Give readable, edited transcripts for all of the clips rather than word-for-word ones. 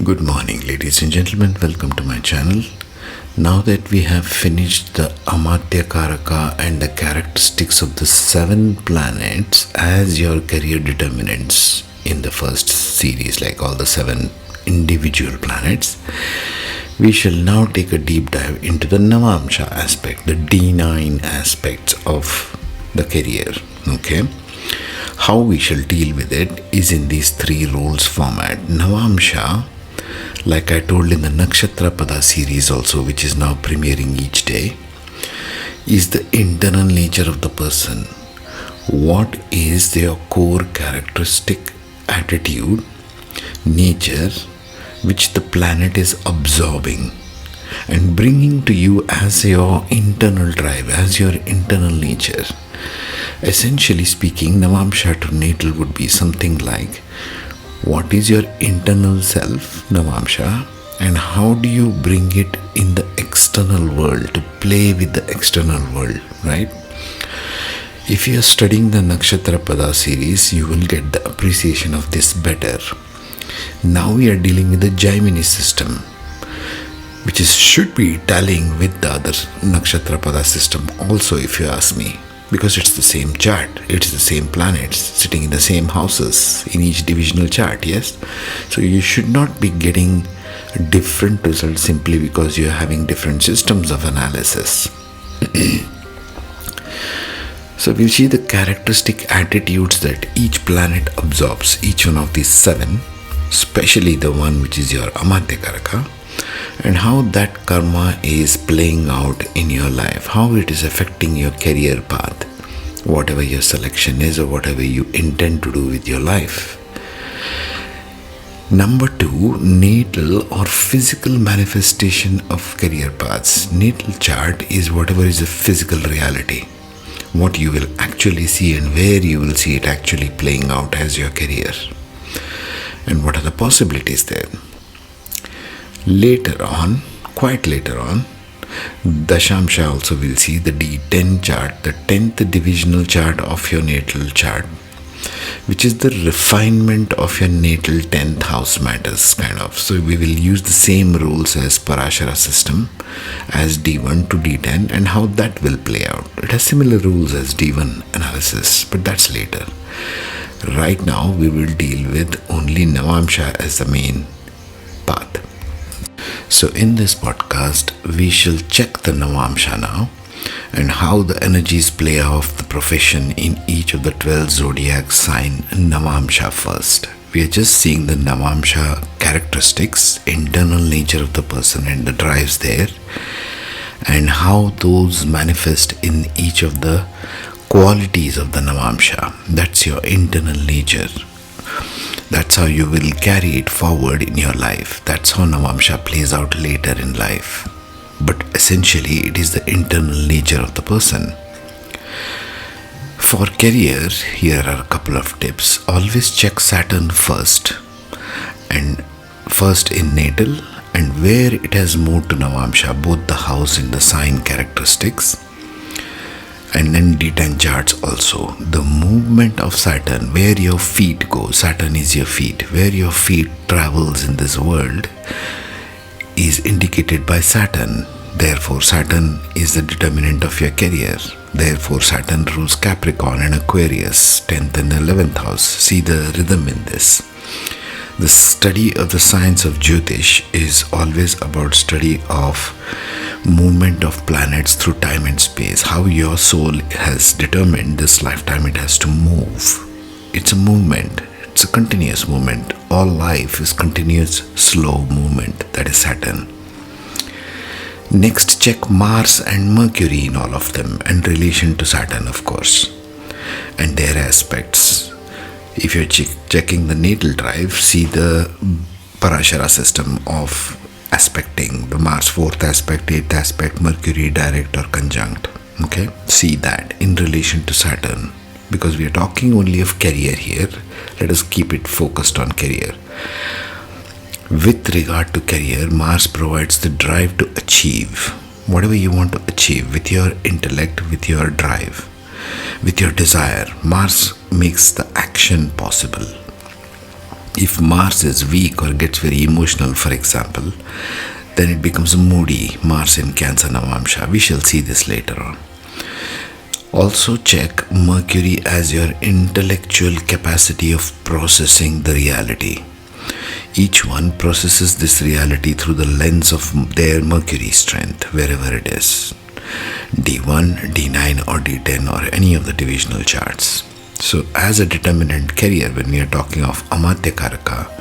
Good morning, ladies and gentlemen. Welcome to my channel. Now that we have finished the Amatyakaraka and the characteristics of the 7 planets as your career determinants in the first series, like all the 7 individual planets, we shall now take a deep dive into the Navamsha aspect, the D9 aspects of the career. Okay. How we shall deal with it is in these 3 rules format. Navamsha, like I told in the Nakshatra Pada series also, which is now premiering each day, is the internal nature of the person. What is their core characteristic, attitude, nature, which the planet is absorbing and bringing to you as your internal drive, as your internal nature. Essentially speaking, Navamsha to Natal would be something like, what is your internal self, Navamsha, and how do you bring it in the external world, to play with the external world, right? If you are studying the Nakshatra Pada series, you will get the appreciation of this better. Now we are dealing with the Jaimini system, which should be tallying with the other Nakshatra Pada system also, if you ask me. Because it's the same chart, it's the same planets sitting in the same houses in each divisional chart, yes? So you should not be getting different results simply because you are having different systems of analysis. So we'll see the characteristic attitudes that each planet absorbs, each one of these 7, especially the one which is your Amatyakaraka, and how that karma is playing out in your life, how it is affecting your career path, whatever your selection is or whatever you intend to do with your life. Number 2, natal or physical manifestation of career paths. Natal chart is whatever is a physical reality, what you will actually see and where you will see it actually playing out as your career, and what are the possibilities there. Later on, quite later on, Dashamsha also will see the D10 chart, the 10th divisional chart of your natal chart, which is the refinement of your natal 10th house matters, kind of. So we will use the same rules as Parashara system, as D1 to D10, and how that will play out. It has similar rules as D1 analysis, but that's later. Right now, we will deal with only Navamsha as the main path. So in this podcast, we shall check the Navamsha now and how the energies play off the profession in each of the 12 zodiac sign Navamsha first. We are just seeing the Navamsha characteristics, internal nature of the person and the drives there, and how those manifest in each of the qualities of the Navamsha. That's your internal nature. That's how you will carry it forward in your life. That's how Navamsha plays out later in life. But essentially, it is the internal nature of the person. For career, here are a couple of tips. Always check Saturn first, and first in natal, and where it has moved to Navamsha, both the house and the sign characteristics. And then D10 charts also. The movement of Saturn, where your feet go, Saturn is your feet, where your feet travels in this world is indicated by Saturn. Therefore, Saturn is the determinant of your career. Therefore, Saturn rules Capricorn and Aquarius, 10th and 11th house. See the rhythm in this. The study of the science of Jyotish is always about study of movement of planets through time and space, how your soul has determined this lifetime it has to move. It's a movement, it's a continuous movement. All life is continuous slow movement. That is Saturn. Next, check Mars and Mercury in all of them, and relation to Saturn, of course, and their aspects. If you're checking the natal drive, see the Parashara system of aspecting the Mars 4th aspect, 8th aspect, Mercury direct or conjunct. Okay, see that in relation to Saturn, because we are talking only of career here. Let us keep it focused on career. With regard to career, Mars provides the drive to achieve whatever you want to achieve with your intellect, with your drive, with your desire. Mars makes the action possible. If Mars is weak or gets very emotional, for example, then it becomes moody. Mars in Cancer Navamsha. We shall see this later on. Also check Mercury as your intellectual capacity of processing the reality. Each one processes this reality through the lens of their Mercury strength, wherever it is. D1, D9 or D10 or any of the divisional charts. So as a determinant carrier, when we are talking of Amatyakaraka,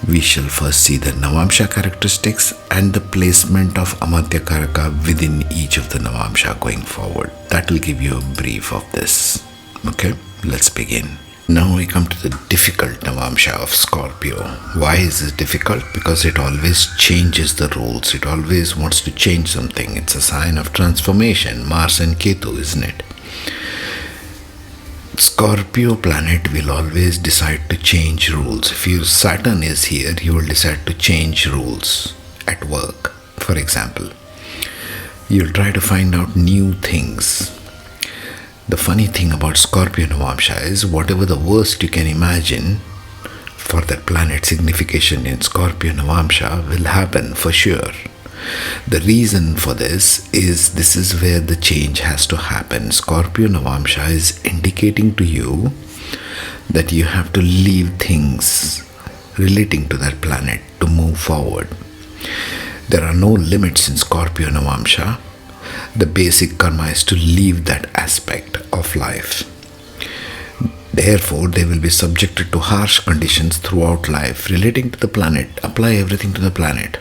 we shall first see the Navamsha characteristics and the placement of Amatyakaraka within each of the Navamsha going forward. That will give you a brief of this. Okay, let's begin. Now we come to the difficult Navamsha of Scorpio. Why is this difficult? Because it always changes the rules. It always wants to change something. It's a sign of transformation. Mars and Ketu, isn't it? Scorpio planet will always decide to change rules. If your Saturn is here, he will decide to change rules at work, for example. You'll try to find out new things. The funny thing about Scorpio Navamsha is whatever the worst you can imagine for that planet signification in Scorpio Navamsha will happen for sure. The reason for this is where the change has to happen. Scorpio Navamsha is indicating to you that you have to leave things relating to that planet to move forward. There are no limits in Scorpio Navamsha. The basic karma is to leave that aspect of life. Therefore, they will be subjected to harsh conditions throughout life relating to the planet. Apply everything to the planet.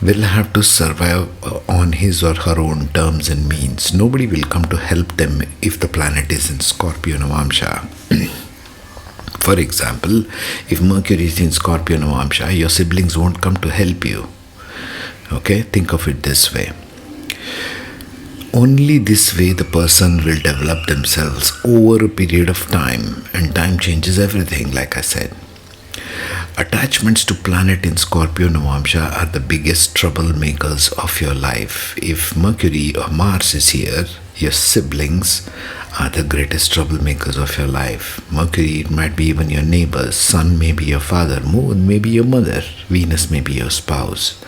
Will have to survive on his or her own terms and means. Nobody will come to help them if the planet is in Scorpio Navamsha. For example, if Mercury is in Scorpio Navamsha, your siblings won't come to help you. Okay, think of it this way. Only this way the person will develop themselves over a period of time, and time changes everything, like I said. Attachments to planet in Scorpio Navamsha are the biggest troublemakers of your life. If Mercury or Mars is here, your siblings are the greatest troublemakers of your life. Mercury, it might be even your neighbors. Sun may be your father. Moon may be your mother. Venus may be your spouse.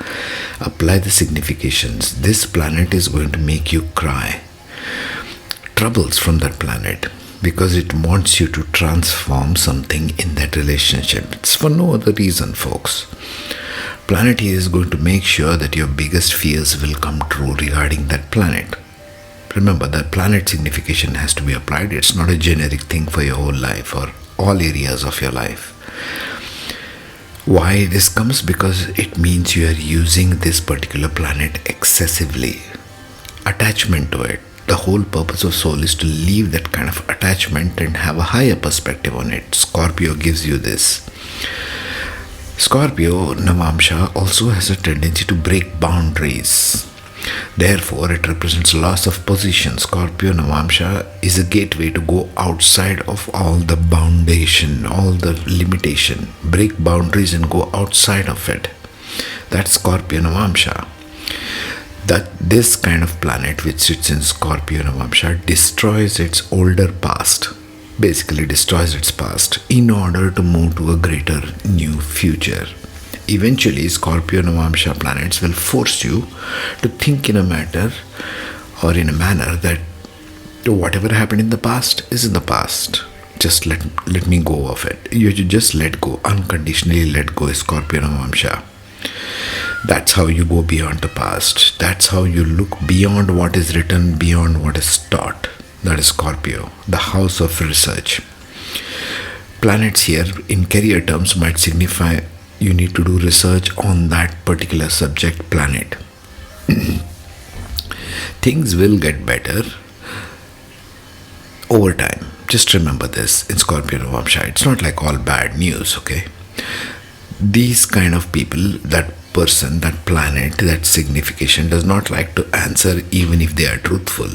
Apply the significations. This planet is going to make you cry. Troubles from that planet, because it wants you to transform something in that relationship. It's for no other reason, folks. Planet here is going to make sure that your biggest fears will come true regarding that planet. Remember, the planet signification has to be applied. It's not a generic thing for your whole life or all areas of your life. Why this comes? Because it means you are using this particular planet excessively. Attachment to it. The whole purpose of soul is to leave that kind of attachment and have a higher perspective on it. Scorpio gives you this. Scorpio Navamsha also has a tendency to break boundaries. Therefore, it represents loss of position. Scorpio Navamsha is a gateway to go outside of all the foundation, all the limitation. Break boundaries and go outside of it. That's Scorpio Navamsha. That this kind of planet which sits in Scorpio Navamsha destroys its older past, basically destroys its past in order to move to a greater new future. Eventually, Scorpio Navamsha planets will force you to think in a matter or in a manner that whatever happened in the past is in the past. Just let me go of it. You just let go, unconditionally let go, Scorpio Navamsha. That's how you go beyond the past. That's how you look beyond what is written, beyond what is taught. That is Scorpio, the house of research. Planets here in career terms might signify you need to do research on that particular subject planet. Things will get better over time. Just remember this in Scorpio Navamsha. It's not like all bad news, okay? These kind of people, that person, that planet, that signification does not like to answer even if they are truthful.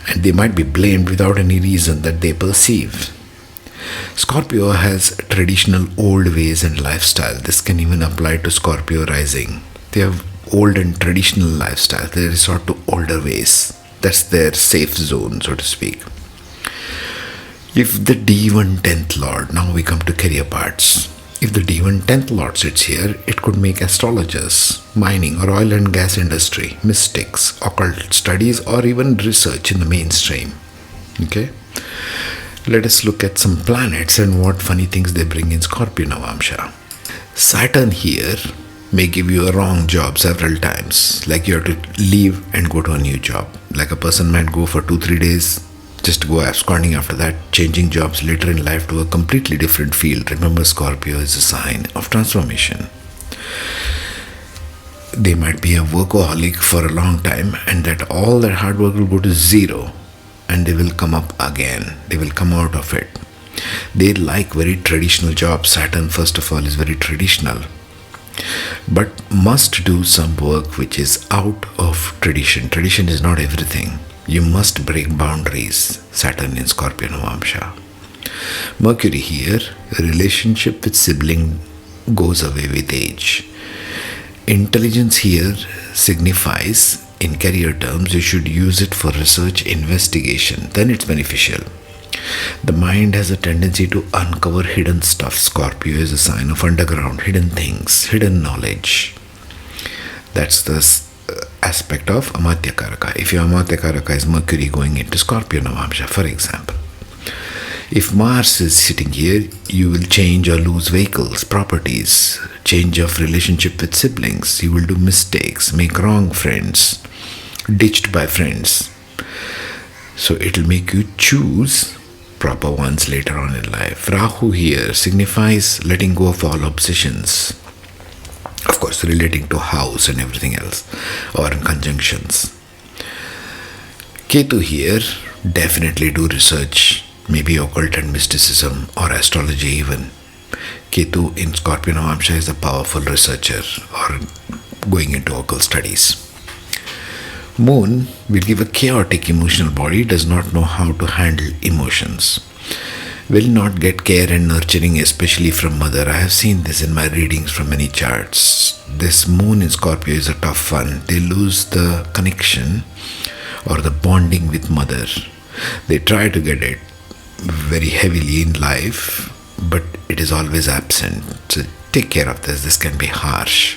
And they might be blamed without any reason that they perceive. Scorpio has traditional old ways and lifestyle. This can even apply to Scorpio rising. They have old and traditional lifestyle. They resort to older ways. That's their safe zone, so to speak. If the D1 10th Lord, now we come to career parts. If the D1 10th Lord sits here, it could make astrologers, mining or oil and gas industry, mystics, occult studies, or even research in the mainstream. Okay? Let us look at some planets and what funny things they bring in Scorpio Navamsha. Saturn here may give you a wrong job several times, like you have to leave and go to a new job. Like a person might go for 2-3 days, just go absconding after that, changing jobs later in life to a completely different field. Remember, Scorpio is a sign of transformation. They might be a workaholic for a long time, and that all their hard work will go to zero, and they will come up again. They will come out of it. They like very traditional jobs. Saturn, first of all, is very traditional, but must do some work which is out of tradition. Tradition is not everything. You must break boundaries. Saturn in Scorpio Navamsha. Mercury here, a relationship with sibling goes away with age. Intelligence here signifies, in career terms, you should use it for research, investigation. Then it's beneficial. The mind has a tendency to uncover hidden stuff. Scorpio is a sign of underground, hidden things, hidden knowledge. That's the aspect of Amatyakaraka. If your Amatyakaraka is Mercury going into Scorpio Navamsha, for example. If Mars is sitting here, you will change or lose vehicles, properties, change of relationship with siblings. You will do mistakes, make wrong friends, ditched by friends. So it will make you choose proper ones later on in life. Rahu here signifies letting go of all obsessions. Of course, relating to house and everything else, or in conjunctions. Ketu here, definitely do research, maybe occult and mysticism or astrology even. Ketu in Scorpio Navamsha is a powerful researcher or going into occult studies. Moon will give a chaotic emotional body, does not know how to handle emotions. Will not get care and nurturing, especially from mother. I have seen this in my readings from many charts. This moon in Scorpio is a tough one. They lose the connection or the bonding with mother. They try to get it very heavily in life, but it is always absent. So take care of this. This can be harsh.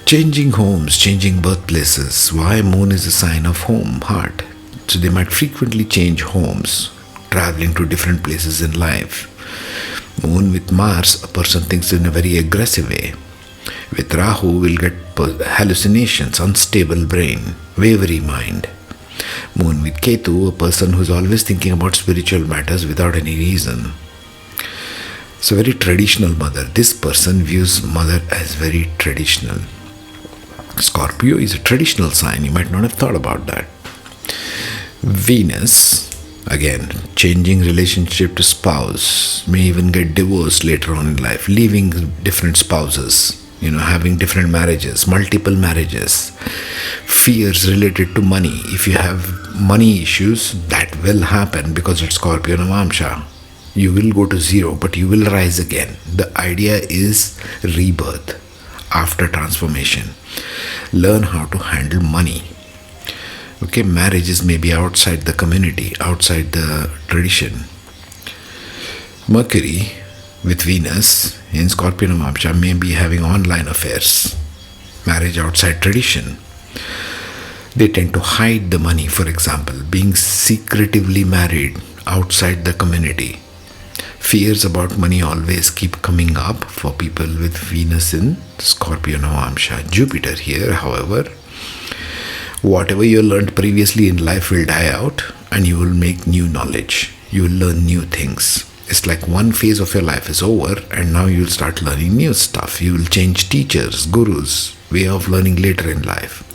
Changing homes, changing birthplaces. Why? Moon is a sign of home, heart. So they might frequently change homes, traveling to different places in life. Moon with Mars, a person thinks in a very aggressive way. With Rahu, we'll get hallucinations, unstable brain, wavery mind. Moon with Ketu, a person who's always thinking about spiritual matters without any reason. So very traditional mother. This person views mother as very traditional. Scorpio is a traditional sign. You might not have thought about that. Venus, again, changing relationship to spouse, may even get divorced later on in life, leaving different spouses, having different marriages, multiple marriages. Fears related to money. If you have money issues, that will happen because it's Scorpio Navamsha. You will go to zero, but you will rise again. The idea is rebirth after transformation. Learn how to handle money. Okay, marriages may be outside the community, outside the tradition. Mercury with Venus in Scorpio Navamsha may be having online affairs, marriage outside tradition. They tend to hide the money, for example, being secretively married outside the community. Fears about money always keep coming up for people with Venus in Scorpio Navamsha. Jupiter here, however, whatever you learned previously in life will die out and you will make new knowledge. You will learn new things. It's like one phase of your life is over and now you'll start learning new stuff. You will change teachers, gurus, way of learning later in life.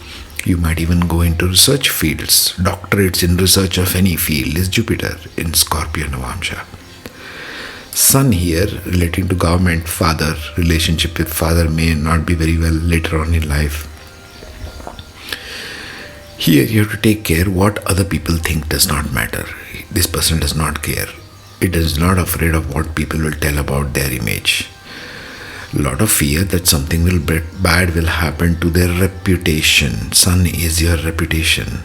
You might even go into research fields. Doctorates in research of any field is Jupiter in Scorpio Navamsha. Sun here, relating to government, father, relationship with father may not be very well later on in life. Here you have to take care what other people think does not matter. This person does not care. It is not afraid of what people will tell about their image. A lot of fear that something bad will happen to their reputation. Sun is your reputation.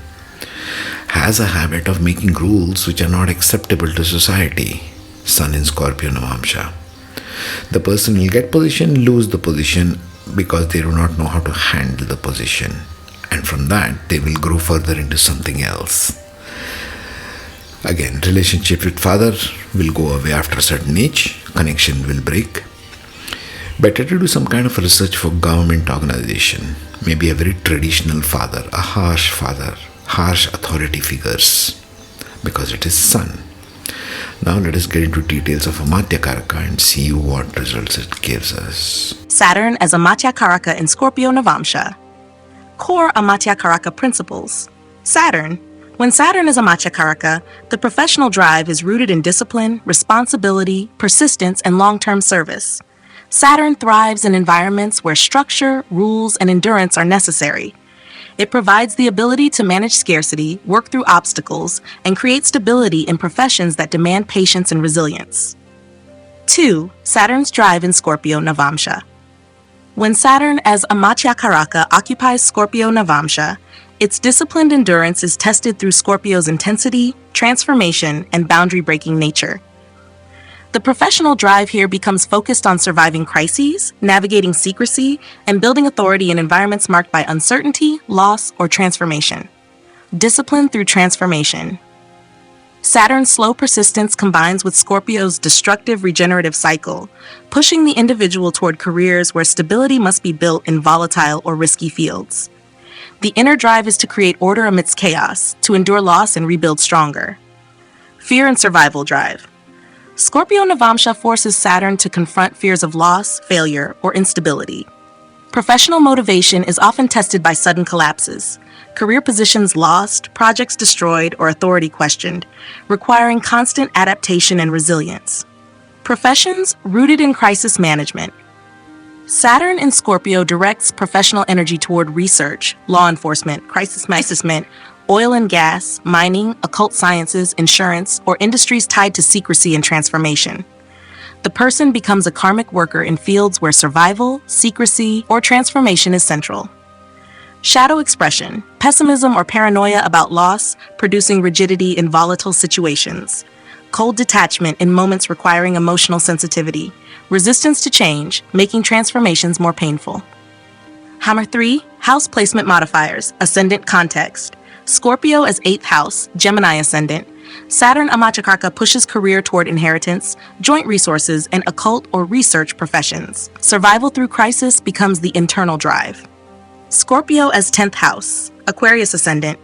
has a habit of making rules which are not acceptable to society. Sun in Scorpio Navamsha. The person will get position, lose the position because they do not know how to handle the position. And from that, they will grow further into something else. Again, relationship with father will go away after a certain age. Connection will break. Better to do some kind of research for government organization. Maybe a very traditional father, a harsh father, harsh authority figures, because it is Sun. Now let us get into details of Amatyakaraka and see what results it gives us. Saturn as Amatyakaraka in Scorpio Navamsha. Core Amatyakaraka principles. Saturn. When Saturn is Amatyakaraka, the professional drive is rooted in discipline, responsibility, persistence, and long-term service. Saturn thrives in environments where structure, rules, and endurance are necessary. It provides the ability to manage scarcity, work through obstacles, and create stability in professions that demand patience and resilience. 2. Saturn's drive in Scorpio Navamsha. When Saturn as Amatyakaraka occupies Scorpio Navamsha, its disciplined endurance is tested through Scorpio's intensity, transformation, and boundary-breaking nature. The professional drive here becomes focused on surviving crises, navigating secrecy, and building authority in environments marked by uncertainty, loss, or transformation. Discipline through transformation. Saturn's slow persistence combines with Scorpio's destructive regenerative cycle, pushing the individual toward careers where stability must be built in volatile or risky fields. The inner drive is to create order amidst chaos, to endure loss and rebuild stronger. Fear and survival drive. Scorpio Navamsha forces Saturn to confront fears of loss, failure, or instability. Professional motivation is often tested by sudden collapses, career positions lost, projects destroyed, or authority questioned, requiring constant adaptation and resilience. Professions rooted in crisis management. Saturn in Scorpio directs professional energy toward research, law enforcement, crisis management, oil and gas, mining, occult sciences, insurance, or industries tied to secrecy and transformation. The person becomes a karmic worker in fields where survival, secrecy, or transformation is central. Shadow expression, pessimism or paranoia about loss, producing rigidity in volatile situations. Cold detachment in moments requiring emotional sensitivity. Resistance to change, making transformations more painful. Hammer 3, house placement modifiers, ascendant context. Scorpio as 8th house, Gemini ascendant. Saturn Amatyakaraka pushes career toward inheritance, joint resources, and occult or research professions. Survival through crisis becomes the internal drive. Scorpio as 10th house, Aquarius ascendant.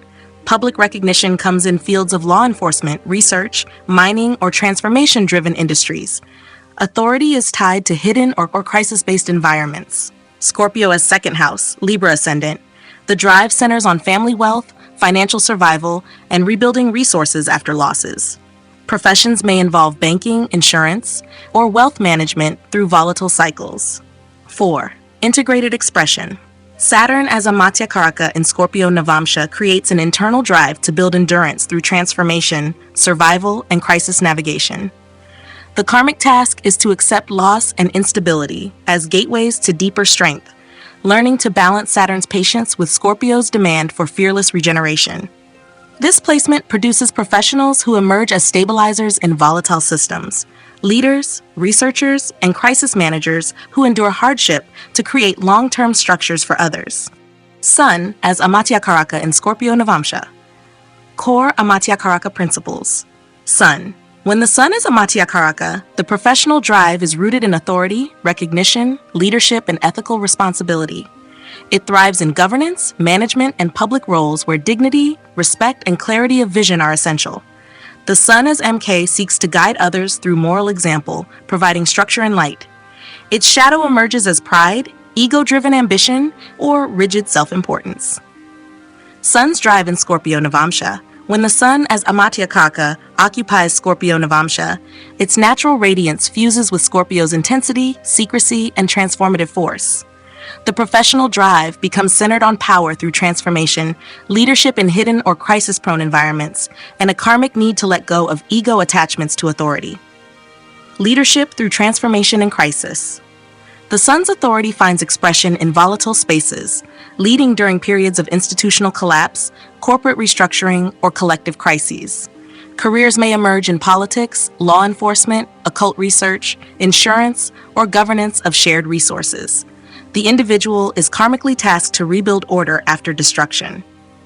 Public recognition comes in fields of law enforcement, research, mining, or transformation-driven industries. Authority is tied to hidden or crisis-based environments. Scorpio as 2nd house, Libra ascendant. The drive centers on family wealth, financial survival, and rebuilding resources after losses. Professions may involve banking, insurance, or wealth management through volatile cycles. 4. Integrated expression. Saturn as Amatyakaraka in Scorpio Navamsha creates an internal drive to build endurance through transformation, survival, and crisis navigation. The karmic task is to accept loss and instability as gateways to deeper strength, learning to balance Saturn's patience with Scorpio's demand for fearless regeneration. This placement produces professionals who emerge as stabilizers in volatile systems, leaders, researchers, and crisis managers who endure hardship to create long-term structures for others. Sun as Amatyakaraka in Scorpio Navamsha. Core Amatyakaraka principles. Sun. When the Sun is Amatyakaraka, the professional drive is rooted in authority, recognition, leadership, and ethical responsibility. It thrives in governance, management, and public roles where dignity, respect, and clarity of vision are essential. The Sun as MK seeks to guide others through moral example, providing structure and light. Its shadow emerges as pride, ego-driven ambition, or rigid self-importance. Sun's drive in Scorpio Navamsha. When the Sun as Amatyakaraka occupies Scorpio Navamsha, its natural radiance fuses with Scorpio's intensity, secrecy, and transformative force. The professional drive becomes centered on power through transformation, leadership in hidden or crisis-prone environments, and a karmic need to let go of ego attachments to authority. Leadership through transformation and crisis. The sun's authority finds expression in volatile spaces, leading during periods of institutional collapse, corporate restructuring, or collective crises. Careers may emerge in politics, law enforcement, occult research, insurance, or governance of shared resources. The individual is karmically tasked to rebuild order after destruction.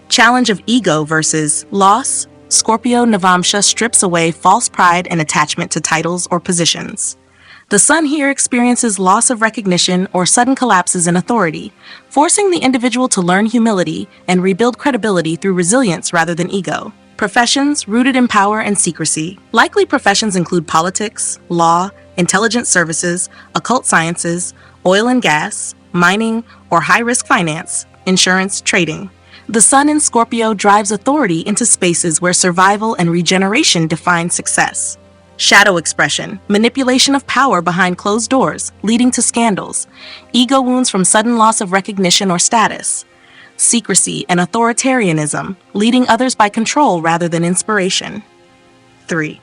Challenge of ego versus loss. Scorpio Navamsha strips away false pride and attachment to titles or positions. The sun here experiences loss of recognition or sudden collapses in authority, forcing the individual to learn humility and rebuild credibility through resilience rather than ego. Professions rooted in power and secrecy. Likely professions include politics, law, intelligence services, occult sciences, oil and gas, mining, or high-risk finance, insurance, trading. The sun in Scorpio drives authority into spaces where survival and regeneration define success. Shadow expression, manipulation of power behind closed doors, leading to scandals. Ego wounds from sudden loss of recognition or status. Secrecy and authoritarianism, leading others by control rather than inspiration. 3.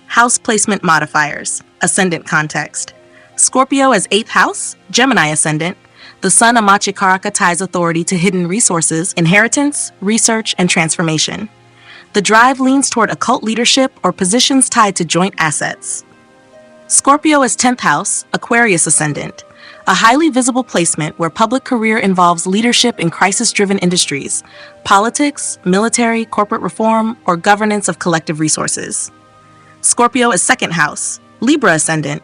House placement modifiers, ascendant context. Scorpio as 8th house, Gemini ascendant. The sun Amatyakaraka ties authority to hidden resources, inheritance, research, and transformation. The drive leans toward occult leadership or positions tied to joint assets. Scorpio as 10th house, Aquarius ascendant. A highly visible placement where public career involves leadership in crisis-driven industries, politics, military, corporate reform, or governance of collective resources. Scorpio as 2nd house, Libra ascendant.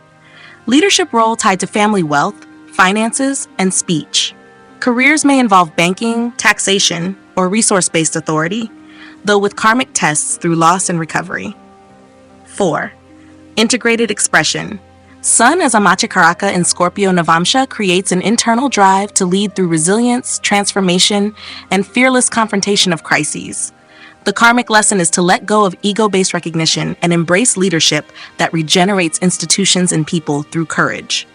Leadership role tied to family wealth, finances, and speech. Careers may involve banking, taxation, or resource-based authority, though with karmic tests through loss and recovery. 4. Integrated expression. Sun as Amatyakaraka in Scorpio Navamsha creates an internal drive to lead through resilience, transformation, and fearless confrontation of crises. The karmic lesson is to let go of ego-based recognition and embrace leadership that regenerates institutions and people through courage.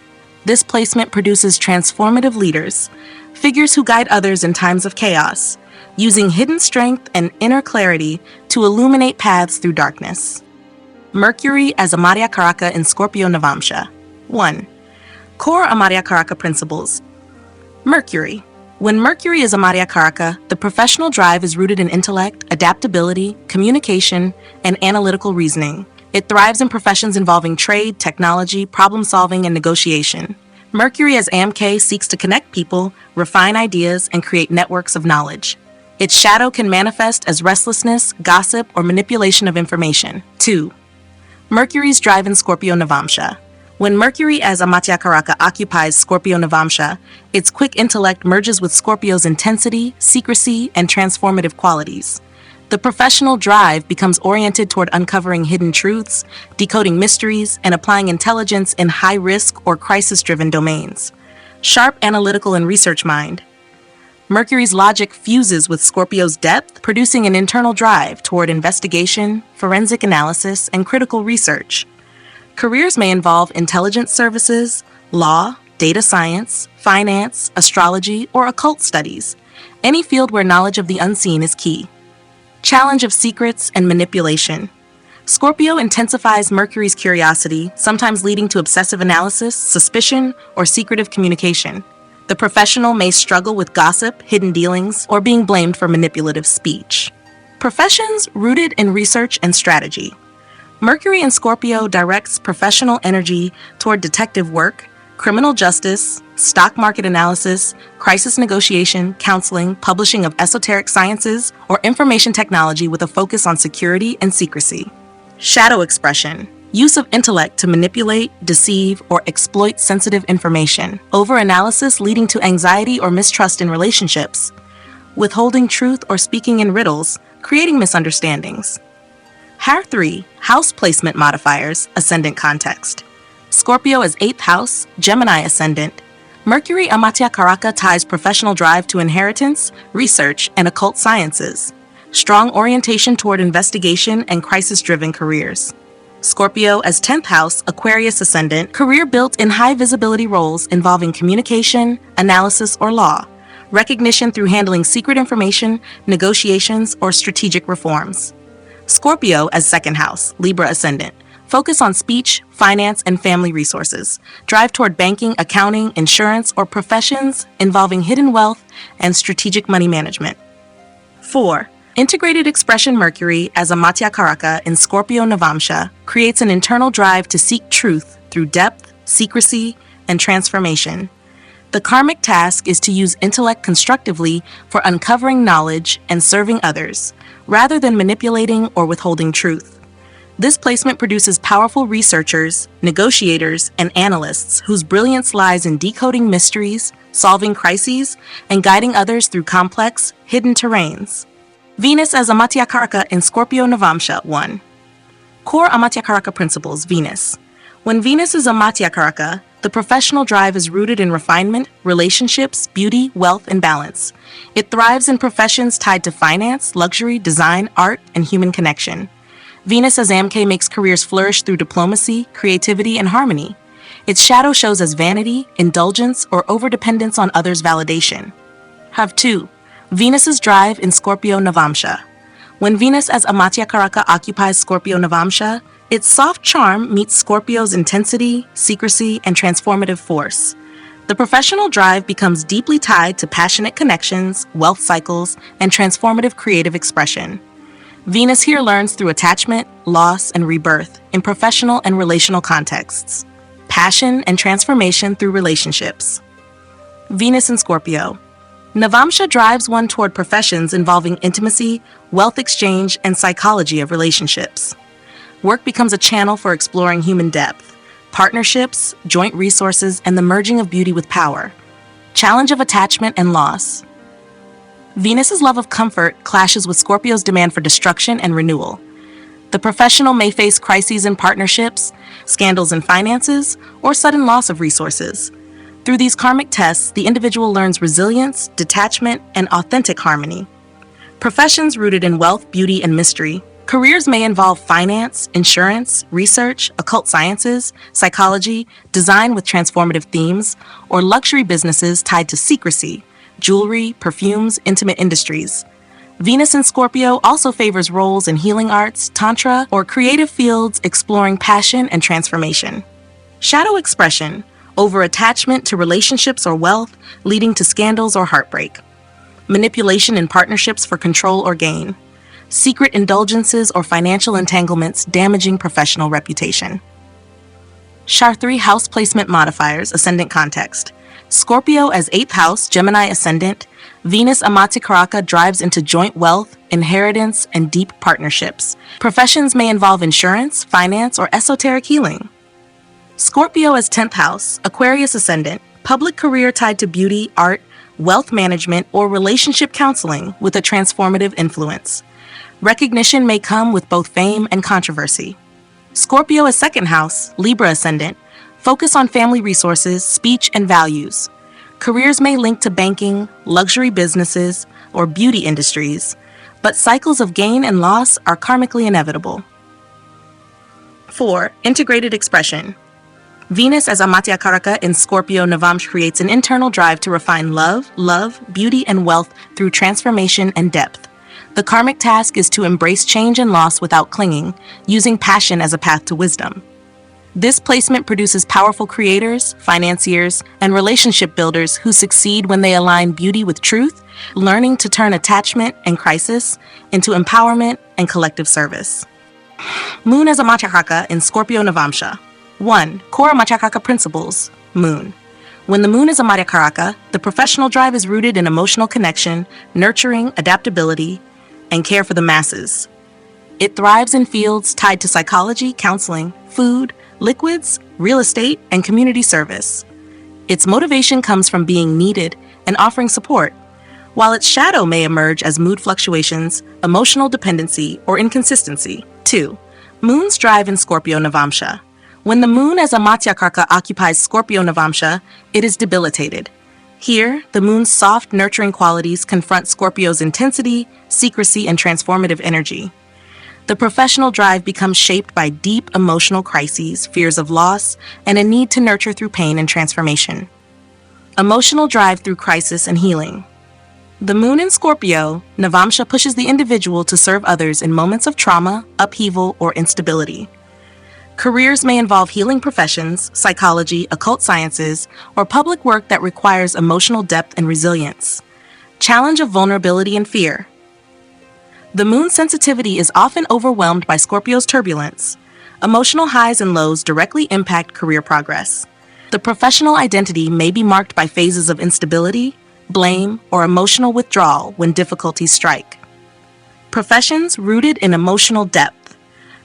This placement produces transformative leaders, figures who guide others in times of chaos, using hidden strength and inner clarity to illuminate paths through darkness. Mercury as Amatyakaraka in Scorpio Navamsha. 1. Core Amatyakaraka principles. Mercury. When Mercury is Amatyakaraka, the professional drive is rooted in intellect, adaptability, communication, and analytical reasoning. It thrives in professions involving trade, technology, problem-solving, and negotiation. Mercury as AMK seeks to connect people, refine ideas, and create networks of knowledge. Its shadow can manifest as restlessness, gossip, or manipulation of information. 2. Mercury's drive in Scorpio Navamsha. When Mercury as Amatyakaraka occupies Scorpio Navamsha, its quick intellect merges with Scorpio's intensity, secrecy, and transformative qualities. The professional drive becomes oriented toward uncovering hidden truths, decoding mysteries, and applying intelligence in high-risk or crisis-driven domains. Sharp analytical and research mind. Mercury's logic fuses with Scorpio's depth, producing an internal drive toward investigation, forensic analysis, and critical research. Careers may involve intelligence services, law, data science, finance, astrology, or occult studies, any field where knowledge of the unseen is key. Challenge of secrets and manipulation. Scorpio intensifies Mercury's curiosity, sometimes leading to obsessive analysis, suspicion, or secretive communication. The professional may struggle with gossip, hidden dealings, or being blamed for manipulative speech. Professions rooted in research and strategy. Mercury in Scorpio directs professional energy toward detective work, criminal justice, stock market analysis, crisis negotiation, counseling, publishing of esoteric sciences, or information technology with a focus on security and secrecy. Shadow expression. Use of intellect to manipulate, deceive, or exploit sensitive information. Overanalysis leading to anxiety or mistrust in relationships. Withholding truth or speaking in riddles, creating misunderstandings. 3. House placement modifiers, ascendant context. Scorpio as 8th house, Gemini ascendant. Mercury Amatyakaraka ties professional drive to inheritance, research, and occult sciences. Strong orientation toward investigation and crisis-driven careers. Scorpio as 10th house, Aquarius ascendant, career built in high-visibility roles involving communication, analysis, or law. Recognition through handling secret information, negotiations, or strategic reforms. Scorpio as 2nd house, Libra ascendant, Focus on speech, finance, and family resources. Drive toward banking, accounting, insurance, or professions involving hidden wealth and strategic money management. 4. Integrated expression Mercury as Amatyakaraka in Scorpio Navamsha creates an internal drive to seek truth through depth, secrecy, and transformation. The karmic task is to use intellect constructively for uncovering knowledge and serving others, rather than manipulating or withholding truth. This placement produces powerful researchers, negotiators, and analysts whose brilliance lies in decoding mysteries, solving crises, and guiding others through complex, hidden terrains. Venus as Amatyakaraka in Scorpio Navamsha 1. Core Amatyakaraka Principles. Venus. When Venus is Amatyakaraka, the professional drive is rooted in refinement, relationships, beauty, wealth, and balance. It thrives in professions tied to finance, luxury, design, art, and human connection. Venus as Amk makes careers flourish through diplomacy, creativity, and harmony. Its shadow shows as vanity, indulgence, or overdependence on others' validation. Have 2. Venus's drive in Scorpio Navamsha. When Venus as Amatyakaraka occupies Scorpio Navamsha, its soft charm meets Scorpio's intensity, secrecy, and transformative force. The professional drive becomes deeply tied to passionate connections, wealth cycles, and transformative creative expression. Venus here learns through attachment, loss, and rebirth in professional and relational contexts. Passion and transformation through relationships. Venus in Scorpio. Navamsha drives one toward professions involving intimacy, wealth exchange, and psychology of relationships. Work becomes a channel for exploring human depth, partnerships, joint resources, and the merging of beauty with power. Challenge of attachment and loss. Venus's love of comfort clashes with Scorpio's demand for destruction and renewal. The professional may face crises in partnerships, scandals in finances, or sudden loss of resources. Through these karmic tests, the individual learns resilience, detachment, and authentic harmony. Professions rooted in wealth, beauty, and mystery. Careers may involve finance, insurance, research, occult sciences, psychology, design with transformative themes, or luxury businesses tied to secrecy, jewelry, perfumes, intimate industries. Venus in Scorpio also favors roles in healing arts, tantra, or creative fields exploring passion and transformation. Shadow expression, over attachment to relationships or wealth, leading to scandals or heartbreak. Manipulation in partnerships for control or gain. Secret indulgences or financial entanglements damaging professional reputation. Chart 3 House Placement Modifiers, Ascendant Context. Scorpio as 8th house, Gemini ascendant, Venus Amatyakaraka drives into joint wealth, inheritance, and deep partnerships. Professions may involve insurance, finance, or esoteric healing. Scorpio as 10th house, Aquarius ascendant, public career tied to beauty, art, wealth management, or relationship counseling with a transformative influence. Recognition may come with both fame and controversy. Scorpio as 2nd house, Libra ascendant, focus on family resources, speech, and values. Careers may link to banking, luxury businesses, or beauty industries, but cycles of gain and loss are karmically inevitable. 4. Integrated expression. Venus as Amatyakaraka in Scorpio Navamsha creates an internal drive to refine love, beauty, and wealth through transformation and depth. The karmic task is to embrace change and loss without clinging, using passion as a path to wisdom. This placement produces powerful creators, financiers, and relationship builders who succeed when they align beauty with truth, learning to turn attachment and crisis into empowerment and collective service. Moon as Amatyakaraka in Scorpio Navamsha. 1. Core Amatyakaraka Principles. Moon. When the moon is Amatyakaraka, the professional drive is rooted in emotional connection, nurturing, adaptability, and care for the masses. It thrives in fields tied to psychology, counseling, food, liquids, real estate, and community service. Its motivation comes from being needed and offering support, while its shadow may emerge as mood fluctuations, emotional dependency, or inconsistency. 2. Moon's drive in Scorpio Navamsha. When the moon as Amatyakaraka occupies Scorpio Navamsha, it is debilitated. Here, the moon's soft, nurturing qualities confront Scorpio's intensity, secrecy, and transformative energy. The professional drive becomes shaped by deep emotional crises, fears of loss, and a need to nurture through pain and transformation. Emotional drive through crisis and healing. The moon in Scorpio, Navamsha pushes the individual to serve others in moments of trauma, upheaval, or instability. Careers may involve healing professions, psychology, occult sciences, or public work that requires emotional depth and resilience. Challenge of vulnerability and fear. The moon's sensitivity is often overwhelmed by Scorpio's turbulence. Emotional highs and lows directly impact career progress. The professional identity may be marked by phases of instability, blame, or emotional withdrawal when difficulties strike. Professions rooted in emotional depth.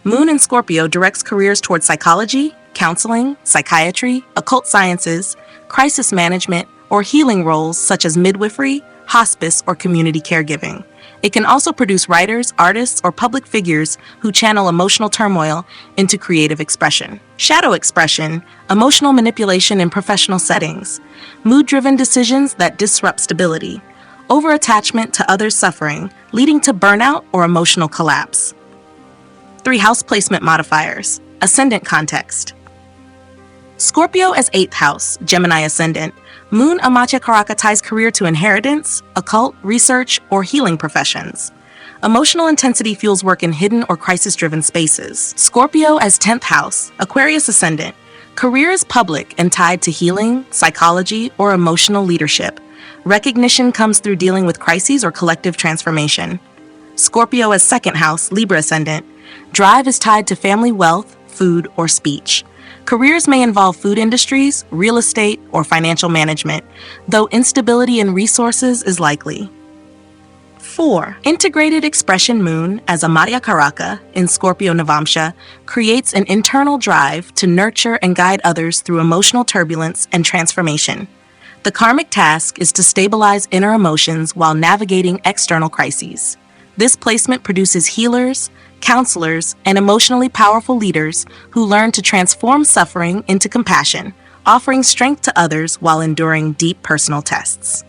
Moon in Scorpio directs careers toward psychology, counseling, psychiatry, occult sciences, crisis management, or healing roles such as midwifery, hospice, or community caregiving. It can also produce writers, artists, or public figures who channel emotional turmoil into creative expression. Shadow expression, emotional manipulation in professional settings, mood-driven decisions that disrupt stability, over-attachment to others' suffering, leading to burnout or emotional collapse. 3 house placement modifiers, ascendant context. Scorpio as 8th house, Gemini ascendant. Moon Amatyakaraka ties career to inheritance, occult, research, or healing professions. Emotional intensity fuels work in hidden or crisis-driven spaces. Scorpio as 10th house, Aquarius ascendant. Career is public and tied to healing, psychology, or emotional leadership. Recognition comes through dealing with crises or collective transformation. Scorpio as 2nd house, Libra ascendant. Drive is tied to family wealth, food, or speech. Careers may involve food industries, real estate, or financial management, though instability in resources is likely. 4. Integrated expression moon as Amatyakaraka in Scorpio Navamsha creates an internal drive to nurture and guide others through emotional turbulence and transformation. The karmic task is to stabilize inner emotions while navigating external crises. This placement produces healers, counselors, and emotionally powerful leaders who learn to transform suffering into compassion, offering strength to others while enduring deep personal tests.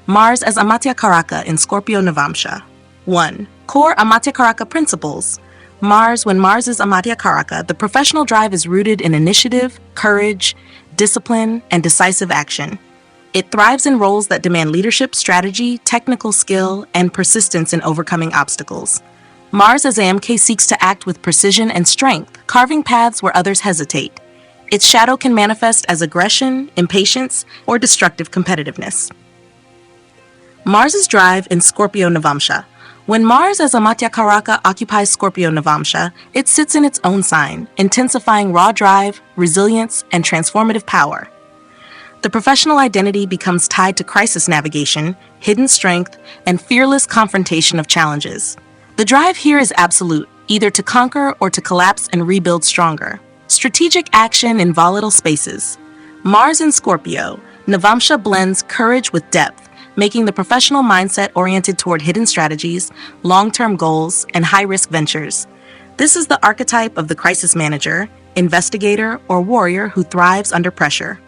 Mars as Amatyakaraka in Scorpio Navamsha. 1. Core Amatyakaraka principles. When Mars is Amatyakaraka, the professional drive is rooted in initiative, courage, discipline, and decisive action. It thrives in roles that demand leadership, strategy, technical skill, and persistence in overcoming obstacles. Mars as AMK seeks to act with precision and strength, carving paths where others hesitate. Its shadow can manifest as aggression, impatience, or destructive competitiveness. Mars's drive in Scorpio Navamsha. When Mars as Amatyakaraka occupies Scorpio Navamsha, it sits in its own sign, intensifying raw drive, resilience, and transformative power. The professional identity becomes tied to crisis navigation, hidden strength, and fearless confrontation of challenges. The drive here is absolute, either to conquer or to collapse and rebuild stronger. Strategic action in volatile spaces. Mars in Scorpio, Navamsha blends courage with depth, making the professional mindset oriented toward hidden strategies, long-term goals, and high-risk ventures. This is the archetype of the crisis manager, investigator, or warrior who thrives under pressure.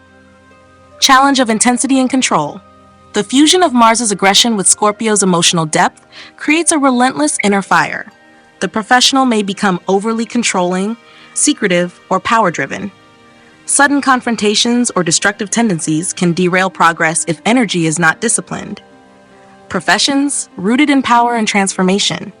Challenge of intensity and control. The fusion of Mars's aggression with Scorpio's emotional depth creates a relentless inner fire. The professional may become overly controlling, secretive, or power-driven. Sudden confrontations or destructive tendencies can derail progress if energy is not disciplined. Professions rooted in power and transformation.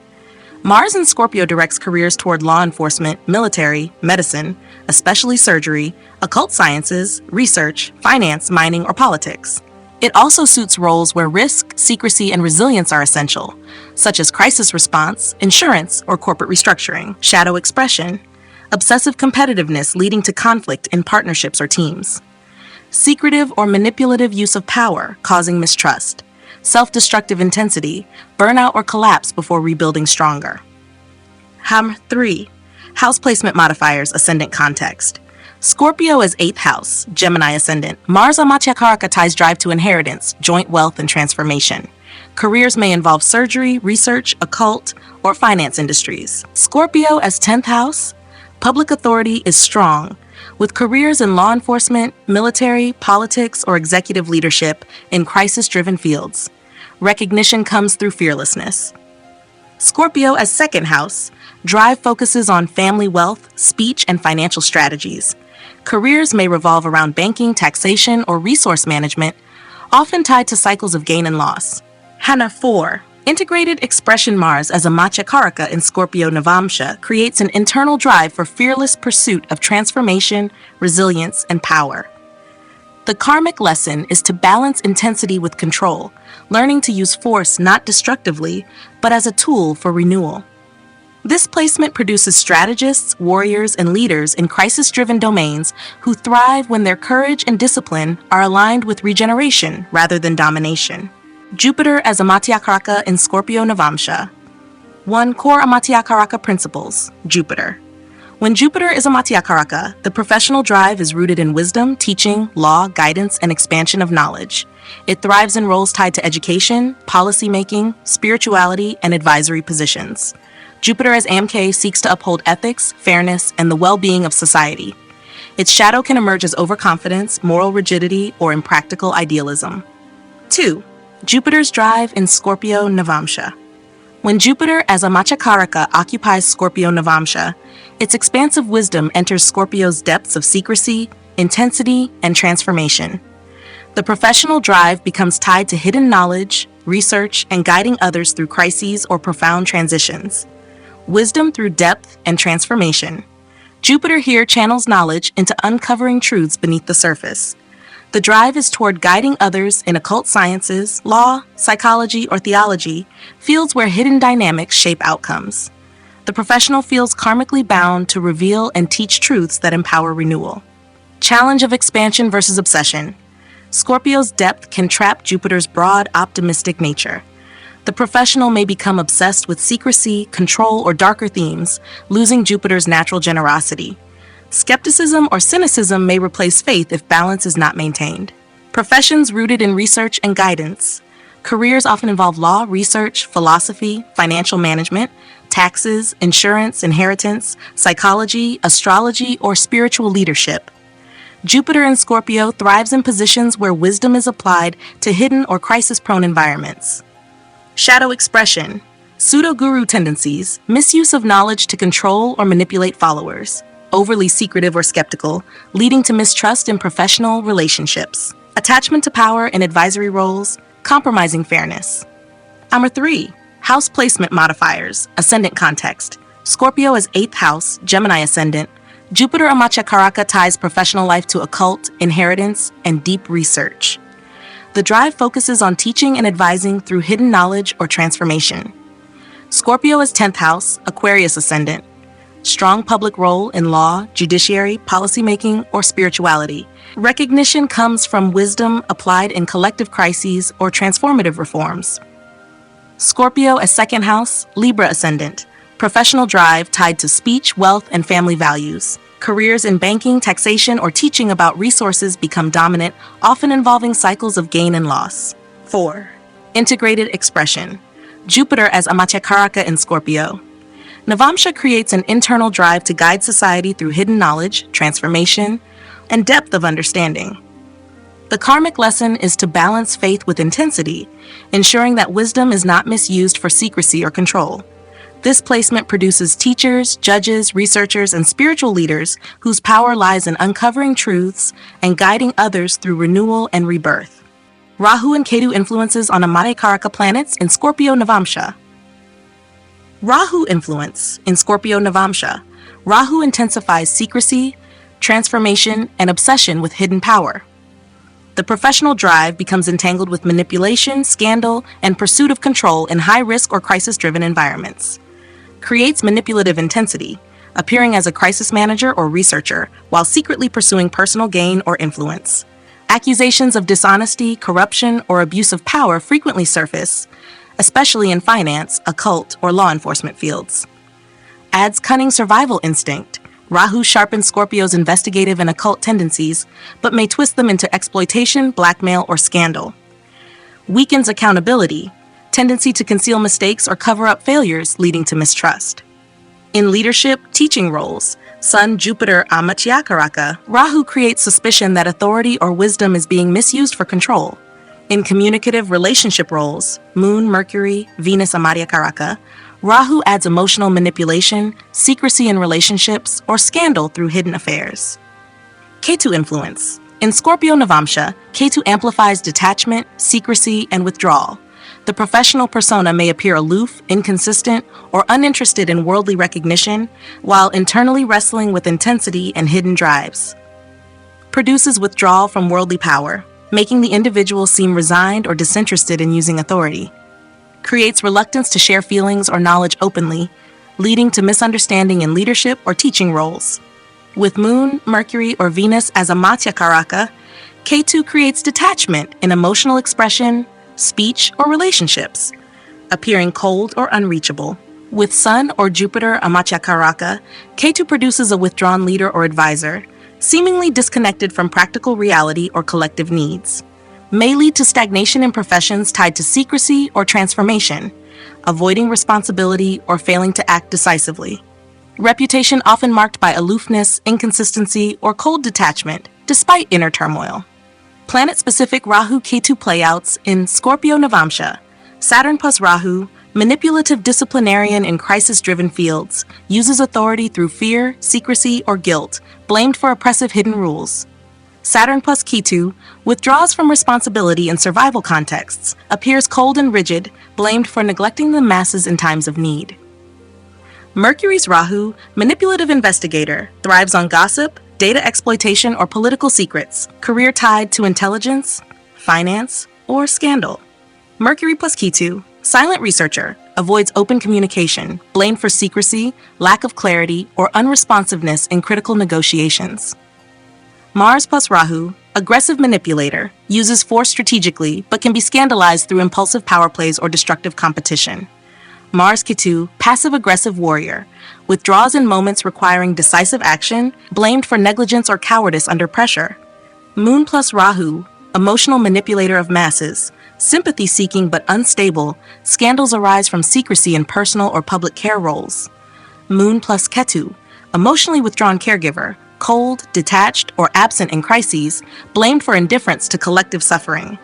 Mars in Scorpio directs careers toward law enforcement, military, medicine, especially surgery, occult sciences, research, finance, mining, or politics. It also suits roles where risk, secrecy, and resilience are essential, such as crisis response, insurance, or corporate restructuring. Shadow expression. Obsessive competitiveness leading to conflict in partnerships or teams. Secretive or manipulative use of power, causing mistrust. Self-destructive intensity, burnout or collapse before rebuilding stronger. 3. House placement modifiers, ascendant context. Scorpio as 8th house, Gemini ascendant. Mars Amatyakaraka ties drive to inheritance, joint wealth, and transformation. Careers may involve surgery, research, occult, or finance industries. Scorpio as 10th house, public authority is strong, with careers in law enforcement, military, politics, or executive leadership in crisis-driven fields. Recognition comes through fearlessness. Scorpio as 2nd house, drive focuses on family wealth, speech, and financial strategies. Careers may revolve around banking, taxation, or resource management, often tied to cycles of gain and loss. 4. Integrated expression Mars as Amatyakaraka in Scorpio Navamsha creates an internal drive for fearless pursuit of transformation, resilience, and power. The karmic lesson is to balance intensity with control, learning to use force not destructively, but as a tool for renewal. This placement produces strategists, warriors, and leaders in crisis-driven domains who thrive when their courage and discipline are aligned with regeneration rather than domination. Jupiter as Amatyakaraka in Scorpio Navamsha. 1. Core Amatyakaraka Principles. Jupiter. When Jupiter is Amatyakaraka, the professional drive is rooted in wisdom, teaching, law, guidance, and expansion of knowledge. It thrives in roles tied to education, policymaking, spirituality, and advisory positions. Jupiter as AMK seeks to uphold ethics, fairness, and the well-being of society. Its shadow can emerge as overconfidence, moral rigidity, or impractical idealism. 2. Jupiter's drive in Scorpio Navamsha. When Jupiter as Amatyakaraka occupies Scorpio Navamsha, its expansive wisdom enters Scorpio's depths of secrecy, intensity, and transformation. The professional drive becomes tied to hidden knowledge, research, and guiding others through crises or profound transitions. Wisdom through depth and transformation. Jupiter here channels knowledge into uncovering truths beneath the surface. The drive is toward guiding others in occult sciences, law, psychology, or theology, fields where hidden dynamics shape outcomes. The professional feels karmically bound to reveal and teach truths that empower renewal. Challenge of expansion versus obsession. Scorpio's depth can trap Jupiter's broad, optimistic nature. The professional may become obsessed with secrecy, control, or darker themes, losing Jupiter's natural generosity. Skepticism or cynicism may replace faith if balance is not maintained. Professions rooted in research and guidance. Careers often involve law, research, philosophy, financial management, taxes, insurance, inheritance, psychology, astrology, or spiritual leadership. Jupiter in Scorpio thrives in positions where wisdom is applied to hidden or crisis-prone environments. Shadow expression. Pseudo-guru tendencies, misuse of knowledge to control or manipulate followers. Overly secretive or skeptical, leading to mistrust in professional relationships. Attachment to power in advisory roles, compromising fairness. Number 3. House placement modifiers, ascendant context. Scorpio as 8th house, Gemini ascendant. Jupiter Amatyakaraka ties professional life to occult, inheritance, and deep research. The drive focuses on teaching and advising through hidden knowledge or transformation. Scorpio as 10th house, Aquarius ascendant. Strong public role in law, judiciary, policymaking, or spirituality. Recognition comes from wisdom applied in collective crises or transformative reforms. Scorpio as 2nd house, Libra ascendant. Professional drive tied to speech, wealth, and family values. Careers in banking, taxation, or teaching about resources become dominant, often involving cycles of gain and loss. 4. Integrated expression. Jupiter as Amatyakaraka in Scorpio. Navamsha creates an internal drive to guide society through hidden knowledge, transformation, and depth of understanding. The karmic lesson is to balance faith with intensity, ensuring that wisdom is not misused for secrecy or control. This placement produces teachers, judges, researchers, and spiritual leaders whose power lies in uncovering truths and guiding others through renewal and rebirth. Rahu and Ketu influences on Amatyakaraka planets in Scorpio Navamsha. Rahu influence in Scorpio Navamsha. Rahu intensifies secrecy, transformation, and obsession with hidden power. The professional drive becomes entangled with manipulation, scandal, and pursuit of control in high-risk or crisis-driven environments. Creates manipulative intensity, appearing as a crisis manager or researcher while secretly pursuing personal gain or influence. Accusations of dishonesty, corruption, or abuse of power frequently surface, especially in finance, occult, or law enforcement fields. Adds cunning survival instinct. Rahu sharpens Scorpio's investigative and occult tendencies, but may twist them into exploitation, blackmail, or scandal. Weakens accountability. Tendency to conceal mistakes or cover up failures, leading to mistrust. In leadership, teaching roles, Sun, Jupiter, Amatyakaraka, Rahu creates suspicion that authority or wisdom is being misused for control. In communicative relationship roles, Moon, Mercury, Venus, Amatyakaraka, Rahu adds emotional manipulation, secrecy in relationships, or scandal through hidden affairs. Ketu influence. In Scorpio Navamsha, Ketu amplifies detachment, secrecy, and withdrawal. the professional persona may appear aloof, inconsistent, or uninterested in worldly recognition, while internally wrestling with intensity and hidden drives. Produces withdrawal from worldly power, making the individual seem resigned or disinterested in using authority. Creates reluctance to share feelings or knowledge openly, leading to misunderstanding in leadership or teaching roles. With Moon, Mercury, or Venus as Amatyakaraka, Ketu creates detachment in emotional expression, speech, or relationships, appearing cold or unreachable. With Sun or Jupiter Amatyakaraka, Ketu produces a withdrawn leader or advisor, seemingly disconnected from practical reality or collective needs. May lead to stagnation in professions tied to secrecy or transformation, avoiding responsibility or failing to act decisively. Reputation often marked by aloofness, inconsistency, or cold detachment, despite inner turmoil. Planet-specific Rahu-Ketu playouts in Scorpio Navamsha, Saturn plus Rahu, manipulative disciplinarian in crisis-driven fields, uses authority through fear, secrecy, or guilt, blamed for oppressive hidden rules. Saturn plus Ketu withdraws from responsibility in survival contexts, appears cold and rigid, blamed for neglecting the masses in times of need. Mercury's Rahu, manipulative investigator, thrives on gossip, data exploitation, or political secrets, career tied to intelligence, finance, or scandal. Mercury plus Ketu, silent researcher, avoids open communication, blamed for secrecy, lack of clarity, or unresponsiveness in critical negotiations. Mars plus Rahu, aggressive manipulator, uses force strategically but can be scandalized through impulsive power plays or destructive competition. Mars Ketu, passive-aggressive warrior, withdraws in moments requiring decisive action, blamed for negligence or cowardice under pressure. Moon plus Rahu, emotional manipulator of masses, sympathy-seeking but unstable, scandals arise from secrecy in personal or public care roles. Moon plus Ketu, emotionally withdrawn caregiver, cold, detached, or absent in crises, blamed for indifference to collective suffering.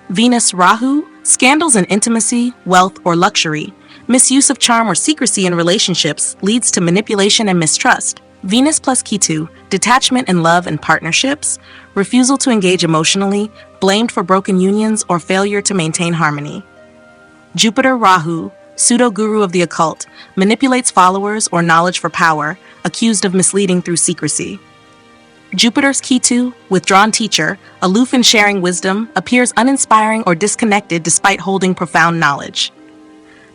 Venus Rahu, scandals in intimacy, wealth, or luxury, misuse of charm or secrecy in relationships leads to manipulation and mistrust. Venus plus Ketu, detachment in love and partnerships, refusal to engage emotionally, blamed for broken unions or failure to maintain harmony. Jupiter Rahu, pseudo-guru of the occult, manipulates followers or knowledge for power, accused of misleading through secrecy. Jupiter's Ketu, withdrawn teacher, aloof in sharing wisdom, appears uninspiring or disconnected despite holding profound knowledge.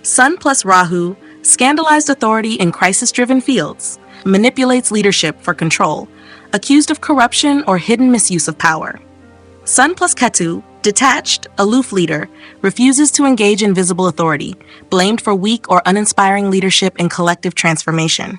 Sun plus Rahu, scandalized authority in crisis-driven fields, manipulates leadership for control, accused of corruption or hidden misuse of power. Sun plus Ketu, detached, aloof leader, refuses to engage in visible authority, blamed for weak or uninspiring leadership in collective transformation.